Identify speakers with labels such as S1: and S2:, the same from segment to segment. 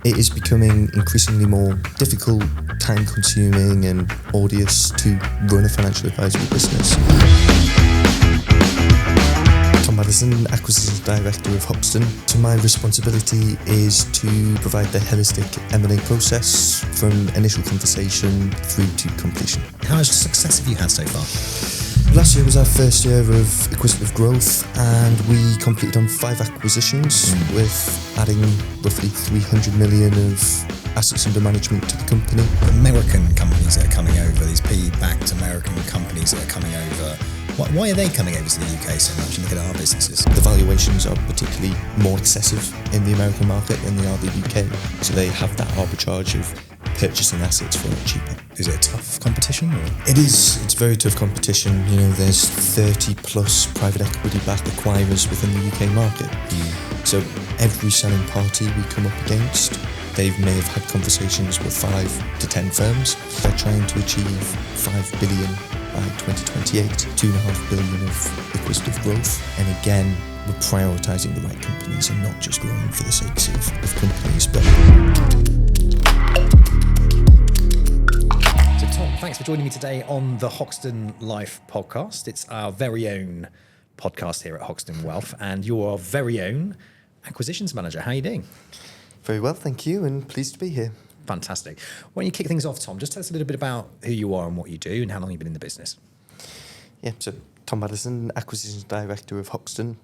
S1: It is becoming increasingly more difficult, time-consuming and arduous to run a financial advisory business. Tom Maddison, Acquisitions Director of Hoxton. So my responsibility is to provide the holistic M&A process from initial conversation through to completion.
S2: How much success have you had so far?
S1: Last year was our first year of acquisitive growth, and we completed on 5 acquisitions with adding roughly 300 million of assets under management to the company.
S2: American companies that are coming over, these PE-backed American companies that are coming over, why are they coming over to the UK so much and look at our businesses?
S1: The valuations are particularly more excessive in the American market than they are the UK, so they have that arbitrage of purchasing assets for it cheaper.
S2: Is it a tough competition? Or?
S1: It is. It's very tough competition. You know, there's 30 plus private equity backed acquirers within the UK market. So every selling party we come up against, they may have had conversations with 5 to 10 firms. They're trying to achieve 5 billion by 2028, 2.5 billion of acquisitive growth. And again, we're prioritising the right companies and not just growing for the sakes of companies.
S2: Thanks for joining me today on the Hoxton Life Podcast. It's our very own podcast here at Hoxton Wealth, and you're our very own acquisitions manager. How are you doing?
S1: Very well, thank you, and pleased to be here.
S2: Fantastic. Why don't you kick things off, Tom? Just tell us a little bit about who you are and what you do and how long you've been in the business.
S1: Yeah, so Tom Maddison, Acquisitions Director of Hoxton.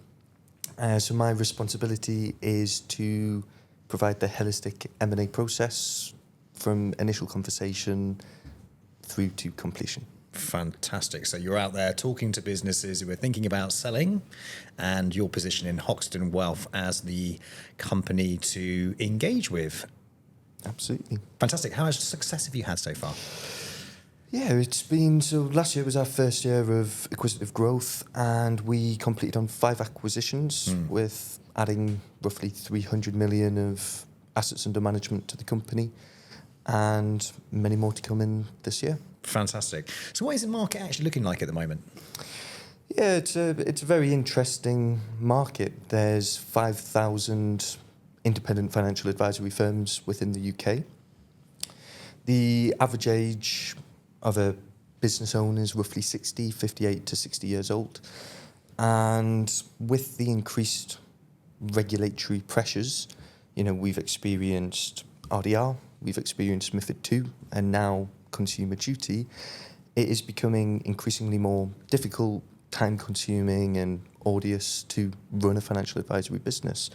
S1: So my responsibility is to provide the holistic M&A process from initial conversation through to completion.
S2: Fantastic. So you're out there talking to businesses who are thinking about selling, and your position in Hoxton Wealth as the company to engage with.
S1: Absolutely.
S2: Fantastic. How much success have you had so far?
S1: Yeah, it's been, so last year was our first year of acquisitive growth, and we completed on 5 acquisitions with adding roughly 300 million of assets under management to the company, and many more to come in this year.
S2: Fantastic. So what is the market actually looking like at the moment?
S1: Yeah, it's a very interesting market. There's 5,000 independent financial advisory firms within the UK. The average age of a business owner is roughly 58 to 60 years old. And with the increased regulatory pressures, you know, we've experienced RDR, we've experienced MiFID II, and now Consumer Duty. It is becoming increasingly more difficult, time-consuming and arduous to run a financial advisory business.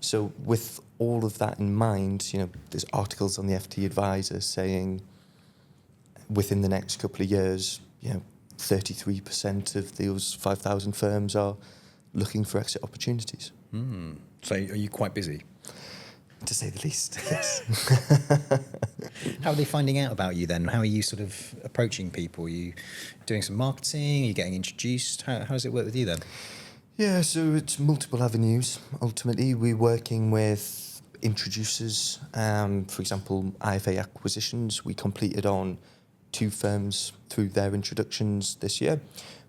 S1: So with all of that in mind, you know, there's articles on the FT Advisor saying within the next couple of years, you know, 33% of those 5,000 firms are looking for exit opportunities.
S2: So are you quite busy?
S1: To say the least, yes.
S2: How are they finding out about you then? How are you sort of approaching people? Are you doing some marketing? Are you getting introduced? How does it work with you then?
S1: Yeah, so it's multiple avenues. Ultimately, we're working with introducers. For example, IFA acquisitions. We completed on 2 firms through their introductions this year.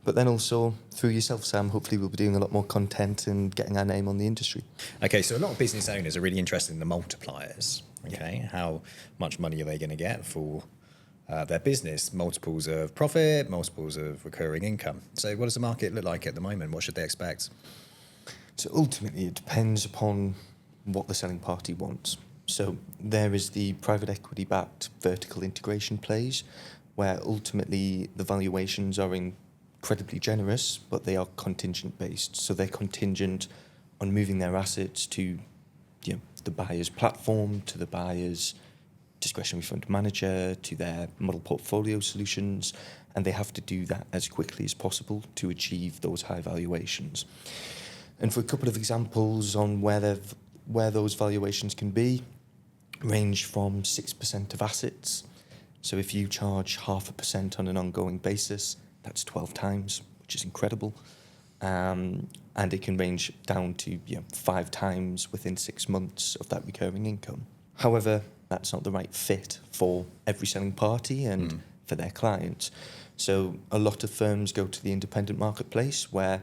S1: But then also through yourself, Sam, hopefully we'll be doing a lot more content and getting our name on the industry.
S2: Okay, so a lot of business owners are really interested in the multipliers. Okay,
S1: Yeah.
S2: How much money are they going to get for their business? Multiples of profit, multiples of recurring income. So what does the market look like at the moment? What should they expect?
S1: So ultimately, it depends upon what the selling party wants. So there is the private equity-backed vertical integration plays, where ultimately the valuations are incredibly generous, but they are contingent based. So they're contingent on moving their assets to, you know, the buyer's platform, to the buyer's discretionary fund manager, to their model portfolio solutions, and they have to do that as quickly as possible to achieve those high valuations. And for a couple of examples on where those valuations can be, range from 6% of assets. So if you charge 0.5% on an ongoing basis, that's 12 times, which is incredible. And it can range down to 5 times within 6 months of that recurring income. However, that's not the right fit for every selling party and for their clients. So a lot of firms go to the independent marketplace where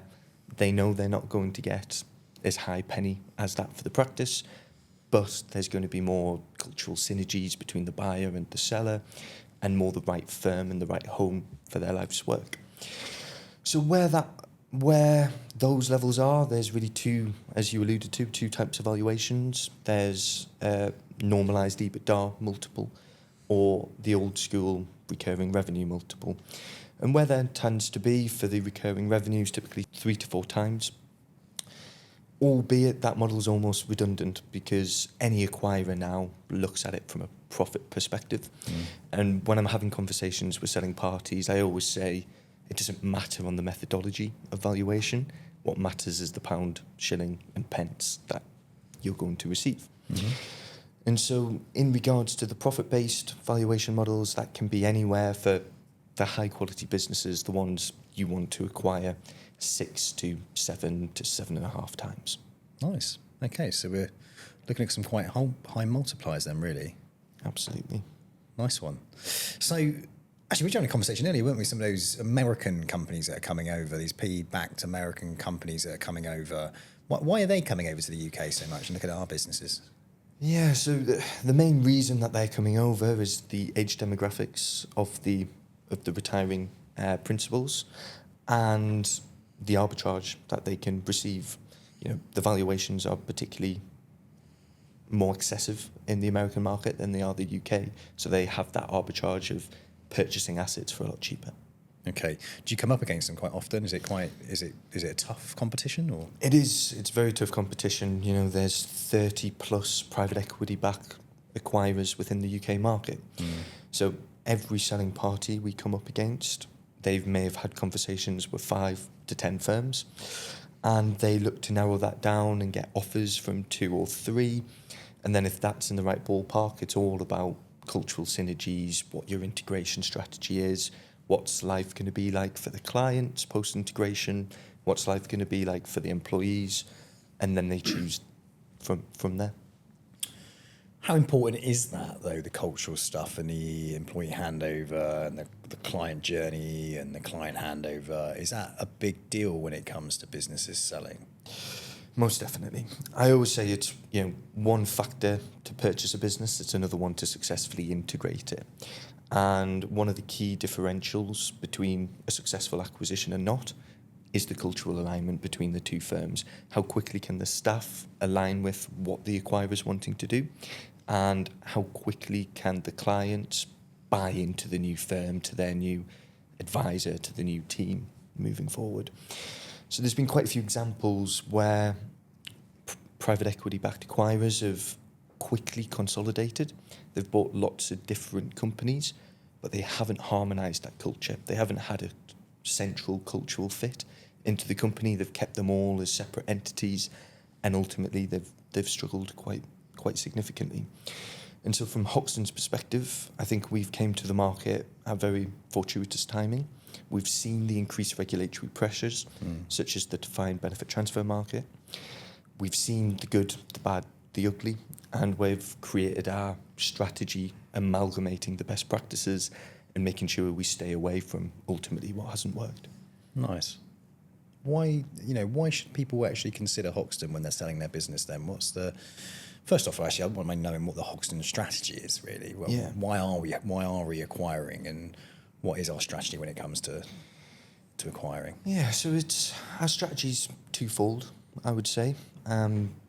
S1: they know they're not going to get as high penny as that for the practice. but there's going to be more cultural synergies between the buyer and the seller, and more the right firm and the right home for their life's work. So where those levels are, there's really two, as you alluded to, two types of valuations. There's normalised EBITDA multiple, or the old school recurring revenue multiple. And where that tends to be for the recurring revenues, typically 3 to 4 times, albeit that model's almost redundant because any acquirer now looks at it from a profit perspective. And when I'm having conversations with selling parties, I always say it doesn't matter on the methodology of valuation. What matters is the pound, shilling and pence that you're going to receive. And so in regards to the profit-based valuation models, that can be anywhere for the high-quality businesses, the ones you want to acquire, 6 to 7 to 7.5 times.
S2: Nice. Okay, so we're looking at some quite high multipliers then, really.
S1: Absolutely.
S2: Nice one. So, actually, we were having a conversation earlier, weren't we? Some of those American companies that are coming over, these PE-backed American companies that are coming over. Why are they coming over to the UK so much and look at our businesses?
S1: Yeah, so the main reason that they're coming over is the age demographics of the retiring principals and the arbitrage that they can receive. The valuations are particularly more excessive in the American market than they are the UK, so they have that arbitrage of purchasing assets for a lot cheaper.
S2: Okay. Do you come up against them quite often? Is it a tough competition, or?
S1: It is. It's very tough competition. There's 30 plus private equity backed acquirers within the UK market. So every selling party we come up against, they may have had conversations with 5 to 10 firms, and they look to narrow that down and get offers from 2 or 3. And then if that's in the right ballpark, it's all about cultural synergies, what your integration strategy is, what's life going to be like for the clients post-integration, what's life going to be like for the employees, and then they choose from there.
S2: How important is that, though, the cultural stuff and the employee handover and the client journey and the client handover? Is that a big deal when it comes to businesses selling?
S1: Most definitely. I always say it's one factor to purchase a business, it's another one to successfully integrate it. And one of the key differentials between a successful acquisition and not is the cultural alignment between the two firms. How quickly can the staff align with what the acquirer is wanting to do, and how quickly can the clients buy into the new firm, to their new advisor, to the new team moving forward. So there's been quite a few examples where private equity-backed acquirers have quickly consolidated. They've bought lots of different companies, but they haven't harmonised that culture. They haven't had a central cultural fit into the company. They've kept them all as separate entities, and ultimately they've struggled quite significantly. And so from Hoxton's perspective, I think we've came to the market at very fortuitous timing. We've seen the increased regulatory pressures, such as the defined benefit transfer market. We've seen the good, the bad, the ugly, and we've created our strategy amalgamating the best practices and making sure we stay away from ultimately what hasn't worked.
S2: Nice. Why should people actually consider Hoxton when they're selling their business then? First off, actually, I wouldn't mind knowing what the Hoxton strategy is, really. Well,
S1: yeah.
S2: Why are we acquiring, and what is our strategy when it comes to acquiring?
S1: Yeah, so our strategy's twofold, I would say.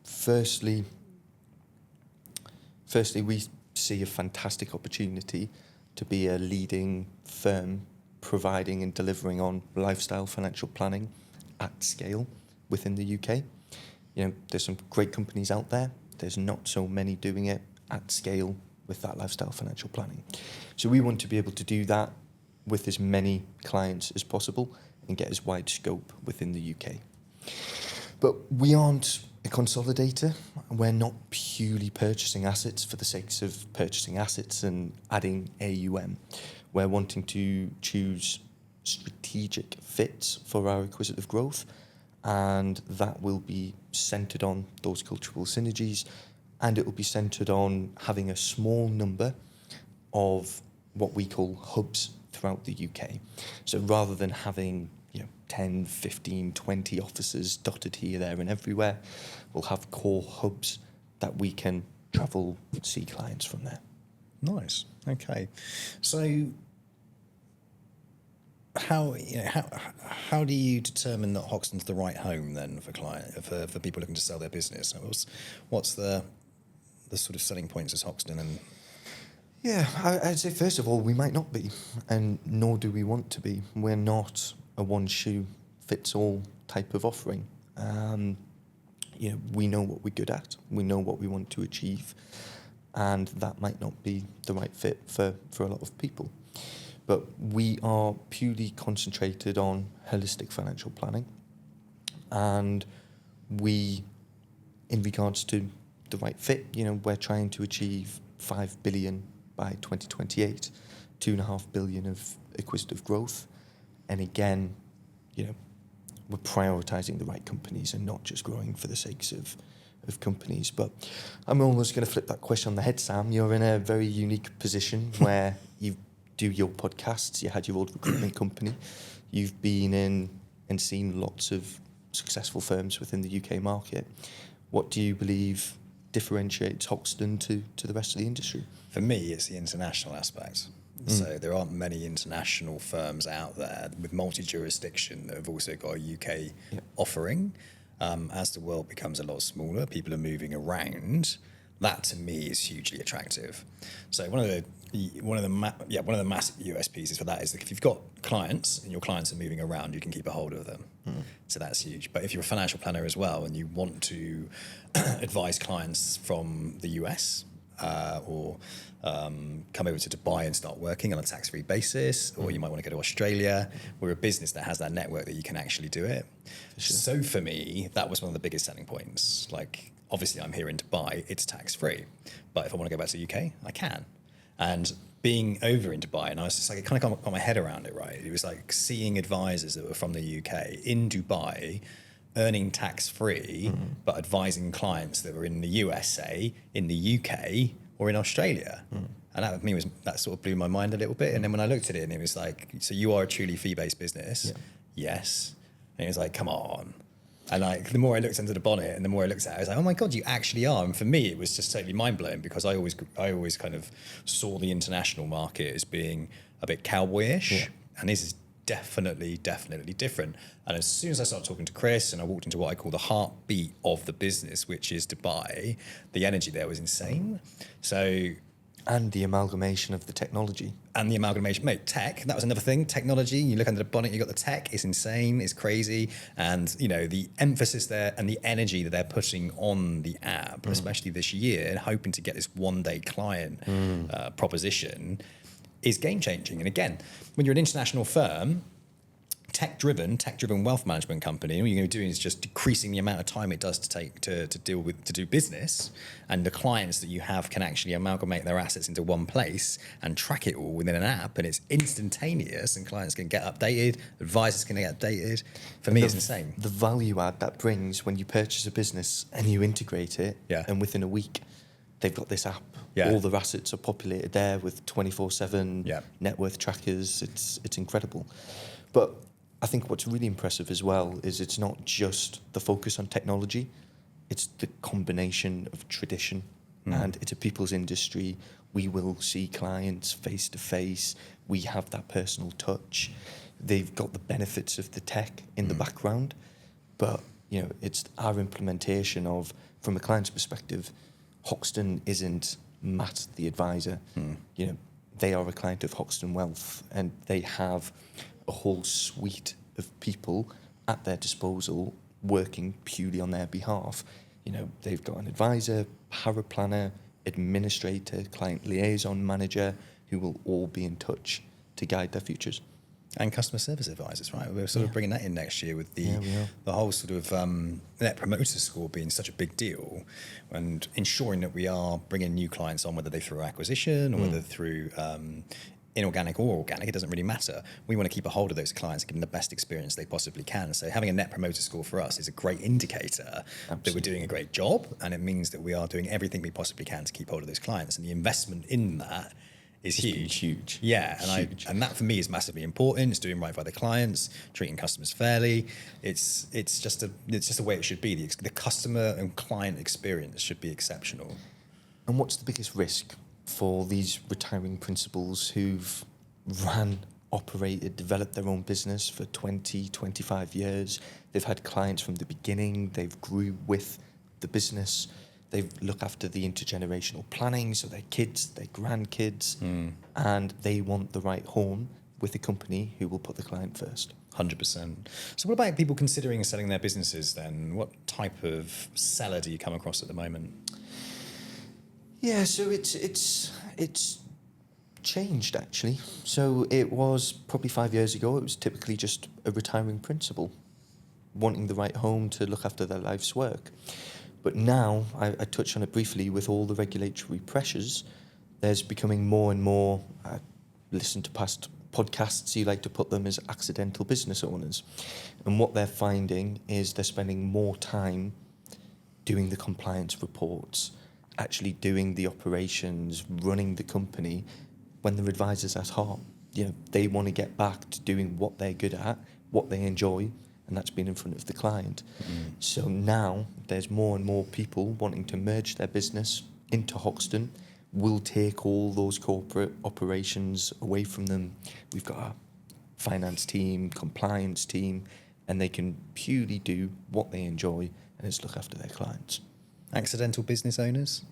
S1: Firstly, we see a fantastic opportunity to be a leading firm providing and delivering on lifestyle financial planning at scale within the UK. There's some great companies out there. There's not so many doing it at scale with that lifestyle financial planning. So we want to be able to do that with as many clients as possible and get as wide scope within the UK. But we aren't a consolidator. We're not purely purchasing assets for the sake of purchasing assets and adding AUM. We're wanting to choose strategic fits for our acquisitive growth, and that will be centred on those cultural synergies, and it will be centred on having a small number of what we call hubs throughout the UK. So rather than having 10, 15, 20 offices dotted here, there and everywhere, we'll have core hubs that we can travel, see clients from there.
S2: Nice. Okay. So how do you determine that Hoxton's the right home then for for people looking to sell their business? What's the sort of selling points as Hoxton? And
S1: Yeah, I'd say first of all, we might not be, and nor do we want to be. We're not a one-shoe-fits-all type of offering. We know what we're good at, we know what we want to achieve, and that might not be the right fit for a lot of people. But we are purely concentrated on holistic financial planning, and we, in regards to the right fit, we're trying to achieve 5 billion by 2028, 2.5 billion of acquisitive growth. And again, we're prioritising the right companies and not just growing for the sakes of companies. But I'm almost going to flip that question on the head, Sam. You're in a very unique position where you do your podcasts, you had your old recruitment company, you've been in and seen lots of successful firms within the UK market. What do you believe differentiates Hoxton to the rest of the industry?
S2: For me, it's the international aspect. So there aren't many international firms out there with multi-jurisdiction that have also got a UK offering. As the world becomes a lot smaller, people are moving around. That to me is hugely attractive. So one of the massive USPs is for that is that if you've got clients and your clients are moving around, you can keep a hold of them. So that's huge. But if you're a financial planner as well and you want to advise clients from the US or come over to Dubai and start working on a tax-free basis, or you might want to go to Australia, we're a business that has that network that you can actually do it. Sure. So for me, that was one of the biggest selling points. Like, obviously I'm here in Dubai, it's tax-free. But if I want to go back to the UK, I can. And being over in Dubai, and I was just like, it kind of got my head around it, right? It was like seeing advisors that were from the UK in Dubai, earning tax-free, but advising clients that were in the USA, in the UK, or in Australia. And that, for me, that sort of blew my mind a little bit. And then when I looked at it, and it was like, so you are a truly fee-based business? Yeah. Yes. And it was like, come on. And like, the more I looked under the bonnet and the more I looked at it, I was like, oh my God, you actually are. And for me, it was just totally mind-blowing because I always kind of saw the international market as being a bit cowboyish. Yeah. And this is definitely different. And as soon as I started talking to Chris and I walked into what I call the heartbeat of the business, which is Dubai, the energy there was insane.
S1: And the amalgamation of the technology.
S2: And the amalgamation, mate, tech, that was another thing. Technology, you look under the bonnet, you got the tech, it's insane, it's crazy. And, the emphasis there and the energy that they're putting on the app, especially this year, and hoping to get this one-day client proposition, is game-changing. And again, when you're an international firm, tech-driven wealth management company, all you're going to be doing is just decreasing the amount of time it does to take to do business, and the clients that you have can actually amalgamate their assets into one place and track it all within an app, and it's instantaneous, and clients can get updated, advisors can get updated. For me, it's insane.
S1: The value add that brings when you purchase a business and you integrate it, and within a week, they've got this app. Yeah. All the assets are populated there with 24/7 net worth trackers. It's incredible. But I think what's really impressive as well is it's not just the focus on technology, it's the combination of tradition, and it's a people's industry. We will see clients face to face. We have that personal touch. They've got the benefits of the tech in the background, but it's our implementation of, from a client's perspective, Hoxton isn't Matt the advisor. They are a client of Hoxton Wealth, and they have a whole suite of people at their disposal working purely on their behalf. They've got an advisor, paraplanner, administrator, client liaison manager, who will all be in touch to guide their futures.
S2: And customer service advisors, right? We're sort of bringing that in next year with the whole sort of net promoter score being such a big deal, and ensuring that we are bringing new clients on, whether they through acquisition or whether through inorganic or organic, it doesn't really matter. We want to keep a hold of those clients and give them the best experience they possibly can. So having a net promoter score for us is a great indicator that we're doing a great job, and it means that we are doing everything we possibly can to keep hold of those clients. And the investment in that is huge. Yeah, and that for me is massively important. It's doing right by the clients, treating customers fairly. It's just the way it should be. The customer and client experience should be exceptional.
S1: And what's the biggest risk for these retiring principals who've ran, operated, developed their own business for 20, 25 years? They've had clients from the beginning, they've grew with the business, they look after the intergenerational planning, so their kids, their grandkids, and they want the right home with a company who will put the client first.
S2: 100%. So what about people considering selling their businesses then? What type of seller do you come across at the moment?
S1: Yeah, so it's changed actually. So it was probably 5 years ago, it was typically just a retiring principal wanting the right home to look after their life's work. But now, I touched on it briefly, with all the regulatory pressures, there's becoming more and more, listen to past podcasts, you like to put them as accidental business owners. And what they're finding is they're spending more time doing the compliance reports, actually doing the operations, running the company, when their advisors at heart. You know, they want to get back to doing what they're good at, what they enjoy, and that's been in front of the client. So now there's more and more people wanting to merge their business into Hoxton. We'll take all those corporate operations away from them. We've got a finance team, compliance team, and they can purely do what they enjoy, and it's look after their clients.
S2: Accidental business owners?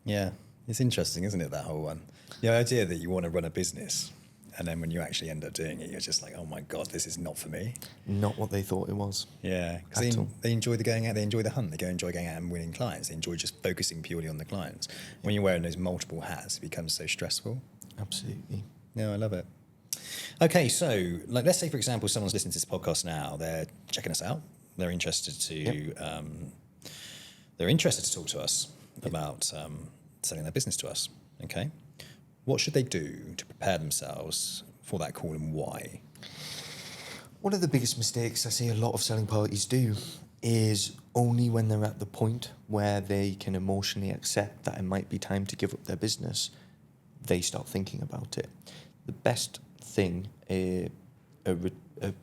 S2: Yeah, it's interesting, isn't it, that whole one? The idea that you want to run a business, and then when you actually end up doing it, you're just like, oh my God, this is not for me.
S1: Not what they thought it was.
S2: Yeah, because they enjoy the going out, they enjoy the hunt, they enjoy going out and winning clients, they enjoy just focusing purely on the clients. When you're wearing those multiple hats, it becomes so stressful.
S1: Absolutely.
S2: No, I love it. Okay, so like, let's say, for example, someone's listening to this podcast now, they're checking us out, they're interested to talk to us about selling their business to us. Okay, what should they do to prepare themselves for that call, and why?
S1: One of the biggest mistakes I see a lot of selling parties do is only when they're at the point where they can emotionally accept that it might be time to give up their business, they start thinking about it. The best thing a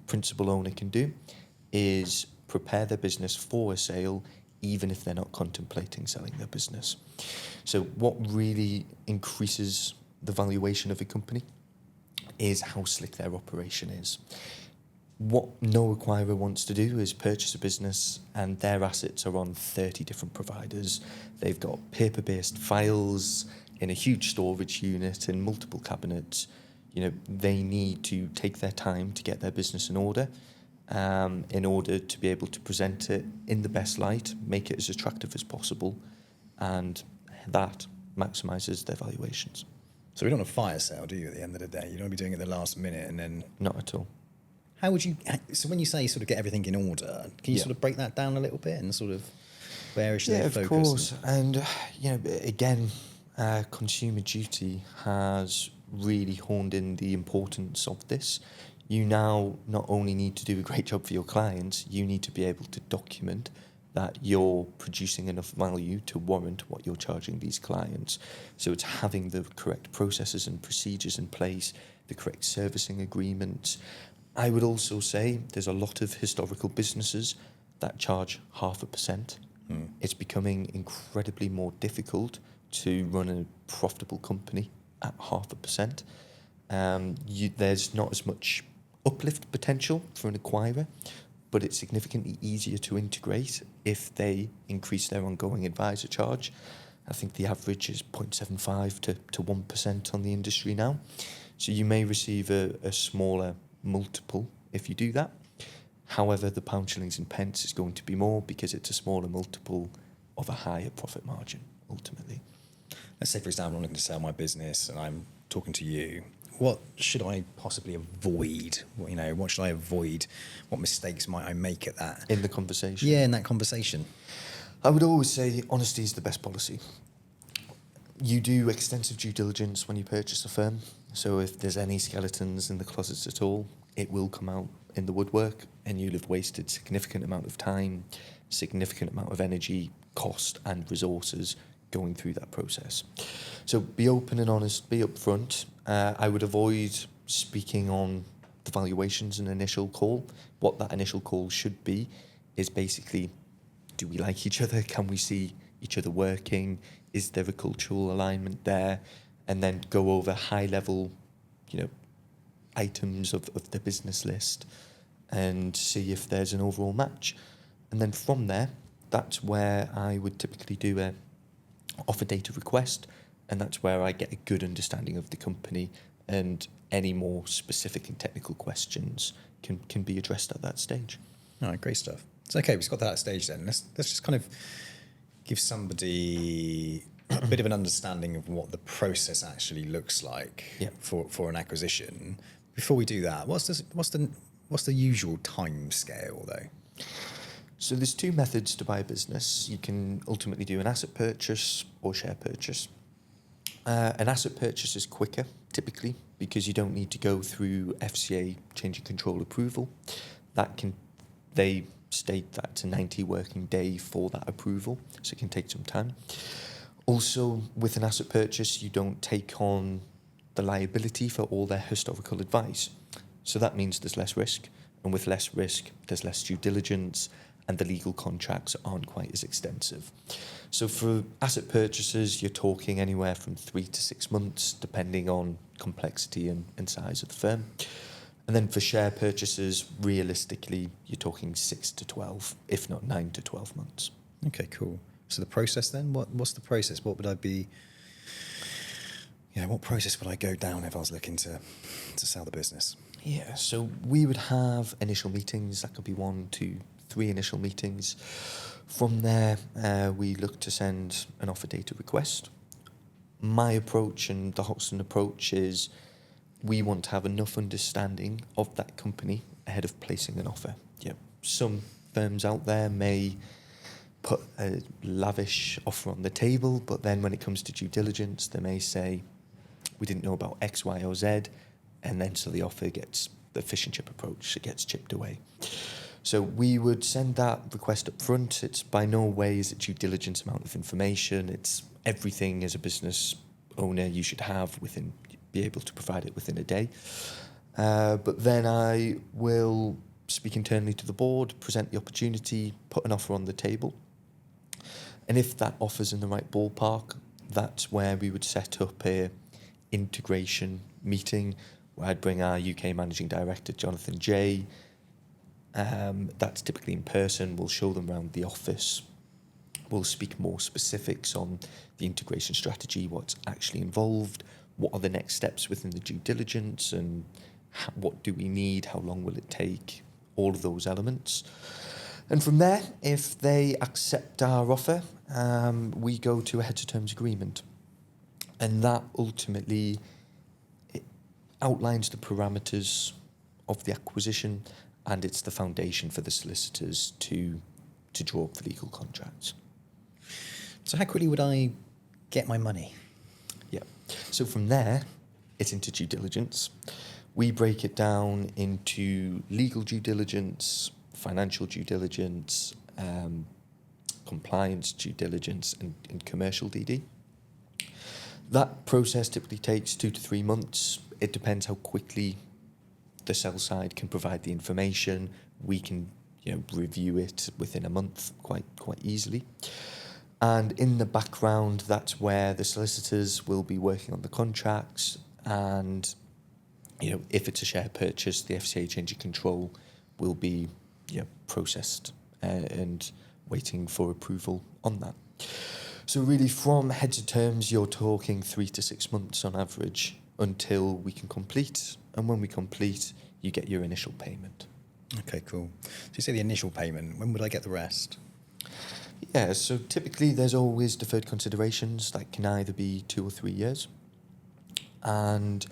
S1: principal owner can do is prepare their business for a sale, even if they're not contemplating selling their business. So what really increases the valuation of a company is how slick their operation is. What no acquirer wants to do is purchase a business and their assets are on 30 different providers. They've got paper-based files in a huge storage unit and multiple cabinets. You know, they need to take their time to get their business in order to be able to present it in the best light, make it as attractive as possible, and that maximises their valuations.
S2: So we don't want a fire sale, do you, at the end of the day? You don't want to be doing it at the last minute and then...
S1: Not at all.
S2: How would you... So when you say sort of get everything in order, can you sort of break that down a little bit and sort of where should they focus?
S1: Yeah, of course. And, you know, again, Consumer Duty has really honed in the importance of this. You now not only need to do a great job for your clients, you need to be able to document that you're producing enough value to warrant what you're charging these clients. So it's having the correct processes and procedures in place, the correct servicing agreements. I would also say there's a lot of historical businesses that charge 0.5%. It's becoming incredibly more difficult to run a profitable company at 0.5%. There's not as much uplift potential for an acquirer, but it's significantly easier to integrate if they increase their ongoing advisor charge. I think the average is 0.75 to 1% on the industry now. So you may receive a smaller multiple if you do that. However, the pound, shillings and pence is going to be more because it's a smaller multiple of a higher profit margin, ultimately.
S2: Let's say, for example, I'm looking to sell my business and I'm talking to you. What should I possibly avoid? You know, what should I avoid? What mistakes might I make at that?
S1: In the conversation?
S2: Yeah, in that conversation.
S1: I would always say honesty is the best policy. You do extensive due diligence when you purchase a firm. So if there's any skeletons in the closets at all, it will come out in the woodwork and you'll have wasted significant amount of time, significant amount of energy, cost and resources going through that process. So be open and honest, be upfront. I would avoid speaking on the valuations in an initial call. What that initial call should be is basically, do we like each other? Can we see each other working? Is there a cultural alignment there? And then go over high level, items of the business list and see if there's an overall match. And then from there, that's where I would typically do a offer data request, and that's where I get a good understanding of the company, and any more specific and technical questions can be addressed at that stage.
S2: All right, great stuff. It's okay, we've got to that stage then. Let's just kind of give somebody a bit of an understanding of what the process actually looks like for an acquisition. Before we do that, what's the usual time scale though?
S1: So there's two methods to buy a business. You can ultimately do an asset purchase or share purchase. An asset purchase is quicker, typically, because you don't need to go through FCA change of control approval. They state that it's a 90 working day for that approval, so it can take some time. Also, with an asset purchase, you don't take on the liability for all their historical advice. So that means there's less risk, and with less risk, there's less due diligence, and the legal contracts aren't quite as extensive. So for asset purchases, you're talking anywhere from 3 to 6 months, depending on complexity and size of the firm. And then for share purchases, realistically, you're talking 6 to 12, if not 9 to 12 months.
S2: Okay, cool. So the process then, what's the process? What would I be, what process would I go down if I was looking to sell the business?
S1: Yeah, so we would have initial meetings. That could be 1, 2, 3 initial meetings. From there, we look to send an offer data request. My approach and the Hoxton approach is we want to have enough understanding of that company ahead of placing an offer. Yeah, some firms out there may put a lavish offer on the table, but then when it comes to due diligence, they may say, we didn't know about X, Y, or Z, and then so the offer gets, the fish and chip approach, it gets chipped away. So we would send that request up front. It's by no way is it due diligence amount of information. It's everything as a business owner you should have be able to provide it within a day. But then I will speak internally to the board, present the opportunity, put an offer on the table. And if that offer's in the right ballpark, that's where we would set up a integration meeting where I'd bring our UK Managing Director, Jonathan J. That's typically in person. We'll show them around the office. We'll speak more specifics on the integration strategy, what's actually involved, what are the next steps within the due diligence, and what do we need, how long will it take, all of those elements. And from there, if they accept our offer, we go to a heads of terms agreement. And that ultimately outlines the parameters of the acquisition, and it's the foundation for the solicitors to draw up the legal contracts.
S2: So how quickly would I get my money?
S1: Yeah. So from there, it's into due diligence. We break it down into legal due diligence, financial due diligence, compliance due diligence, and commercial DD. That process typically takes 2 to 3 months. It depends how quickly the sell side can provide the information. We can review it within a month quite easily. And in the background, that's where the solicitors will be working on the contracts, and if it's a share purchase, the FCA change of control will be processed and waiting for approval on that. So really, from heads of terms, you're talking 3 to 6 months on average until we can complete. And when we complete, you get your initial payment.
S2: Okay, cool. So you say the initial payment. When would I get the rest?
S1: Yeah, so typically there's always deferred considerations that can either be 2 or 3 years. And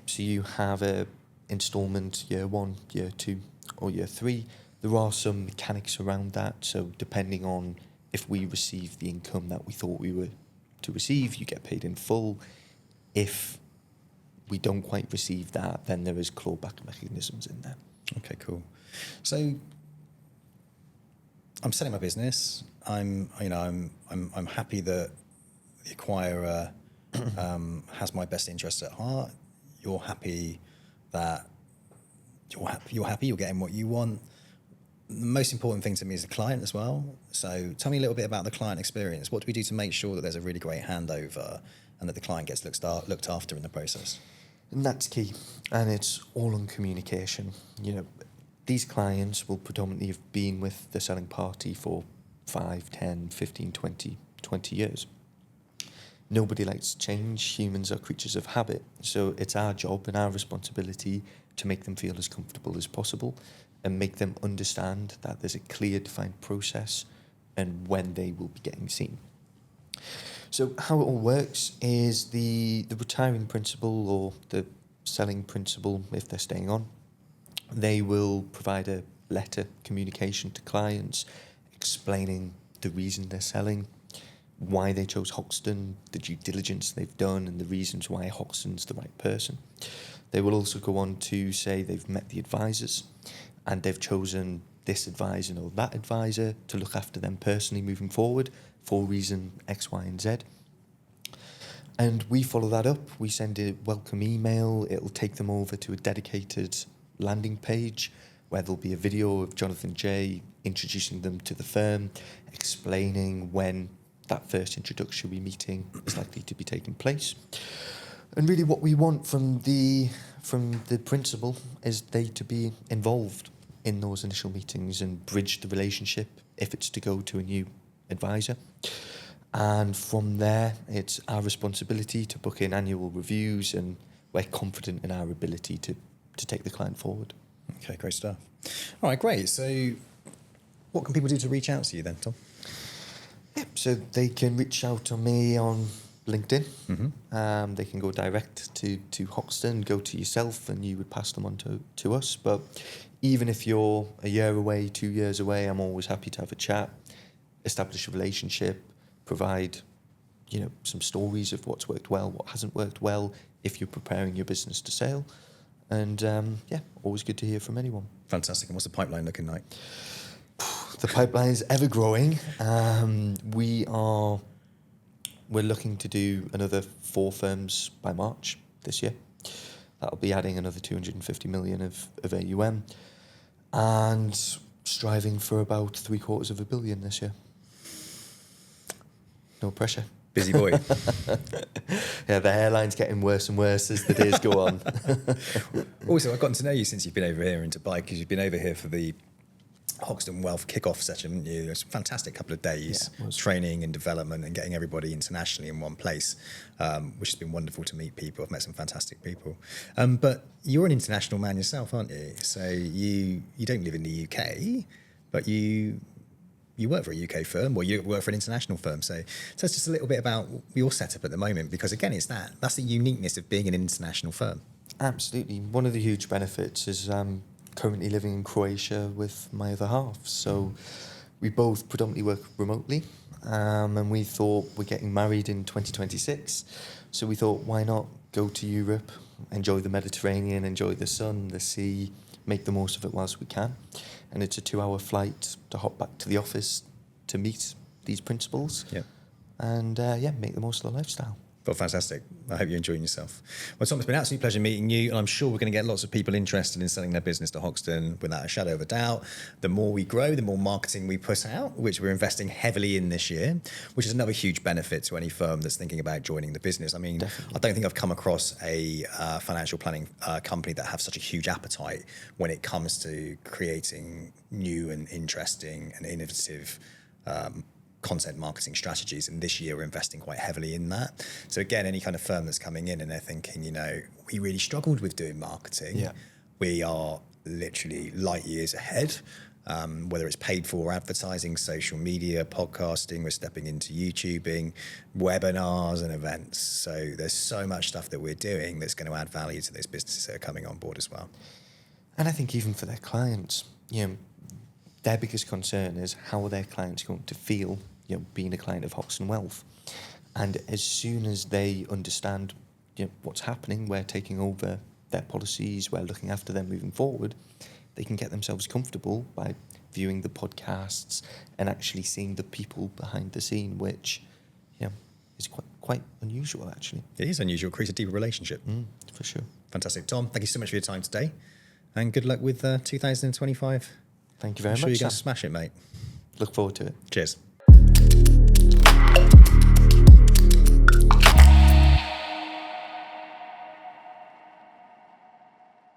S1: so you have a instalment year 1, year 2, or year 3. There are some mechanics around that. So depending on if we receive the income that we thought we were to receive, you get paid in full. If we don't quite receive that, then there is clawback mechanisms in there.
S2: Okay, cool. So I'm selling my business. I'm happy that the acquirer has my best interests at heart. You're happy that you're happy. You're getting what you want. the most important thing to me is the client as well. So tell me a little bit about the client experience. What do we do to make sure that there's a really great handover and that the client gets looked after in the process?
S1: And that's key. And it's all on communication. These clients will predominantly have been with the selling party for 5, 10, 15, 20 years. Nobody likes change. Humans are creatures of habit. So it's our job and our responsibility to make them feel as comfortable as possible and make them understand that there's a clear, defined process and when they will be getting seen. So how it all works is the retiring principal or the selling principal, if they're staying on, they will provide a letter communication to clients explaining the reason they're selling, why they chose Hoxton, the due diligence they've done, and the reasons why Hoxton's the right person. They will also go on to say they've met the advisors and they've chosen this advisor or that advisor to look after them personally moving forward for reason X, Y, and Z. And we follow that up. We send a welcome email. It'll take them over to a dedicated landing page where there'll be a video of Jonathan J introducing them to the firm, explaining when that first introductory meeting is likely to be taking place. And really what we want from the principal is they to be involved in those initial meetings and bridge the relationship if it's to go to a new advisor. And from there, it's our responsibility to book in annual reviews, and we're confident in our ability to take the client forward.
S2: Okay, great stuff. All right, great. So what can people do to reach out to you then, Tom?
S1: So they can reach out to me on LinkedIn.
S2: Mm-hmm.
S1: They can go direct to Hoxton, go to yourself, and you would pass them on to us. But even if you're a year away, 2 years away, I'm always happy to have a chat, establish a relationship, provide some stories of what's worked well, what hasn't worked well, if you're preparing your business to sale. And always good to hear from anyone.
S2: Fantastic. And what's the pipeline looking like?
S1: The pipeline is ever growing. We're looking to do another 4 firms by March this year. That'll be adding another 250 million of AUM and striving for about 750 million this year. No pressure.
S2: Busy boy.
S1: Yeah, the hairline's getting worse and worse as the days go on.
S2: Also, I've gotten to know you since you've been over here in Dubai, because you've been over here for the Hoxton Wealth kickoff session, haven't you? It was a fantastic couple of days, training and development and getting everybody internationally in one place, which has been wonderful to meet people. I've met some fantastic people. But you're an international man yourself, aren't you? So you don't live in the UK, but you work for a UK firm, or you work for an international firm. So it's just a little bit about your setup at the moment, because again, that's the uniqueness of being an international firm.
S1: Absolutely. One of the huge benefits is currently living in Croatia with my other half. So we both predominantly work remotely, and we thought we're getting married in 2026. So we thought, why not go to Europe, enjoy the Mediterranean, enjoy the sun, the sea, make the most of it whilst we can. And it's a 2-hour flight to hop back to the office to meet these principals.
S2: Yeah.
S1: And make the most of the lifestyle.
S2: Well, fantastic. I hope you're enjoying yourself. Well, Tom, it's been an absolute pleasure meeting you, and I'm sure we're going to get lots of people interested in selling their business to Hoxton without a shadow of a doubt. The more we grow, the more marketing we put out, which we're investing heavily in this year, which is another huge benefit to any firm that's thinking about joining the business. I mean, definitely. I don't think I've come across a financial planning company that have such a huge appetite when it comes to creating new and interesting and innovative content marketing strategies, and this year we're investing quite heavily in that. So again, any kind of firm that's coming in and they're thinking, we really struggled with doing marketing.
S1: Yeah.
S2: We are literally light years ahead, whether it's paid for advertising, social media, podcasting, we're stepping into YouTubing, webinars and events. So there's so much stuff that we're doing that's going to add value to those businesses that are coming on board as well.
S1: And I think even for their clients, their biggest concern is how are their clients going to feel, being a client of Hoxton Wealth. And as soon as they understand, what's happening, we're taking over their policies, we're looking after them moving forward, they can get themselves comfortable by viewing the podcasts and actually seeing the people behind the scene, which, is quite unusual, actually.
S2: It is unusual. It creates a deeper relationship.
S1: For sure.
S2: Fantastic. Tom, thank you so much for your time today, and good luck with 2025.
S1: Thank you very
S2: I'm sure
S1: much,
S2: you're going
S1: Sam.
S2: to smash it, mate.
S1: Look forward to it.
S2: Cheers.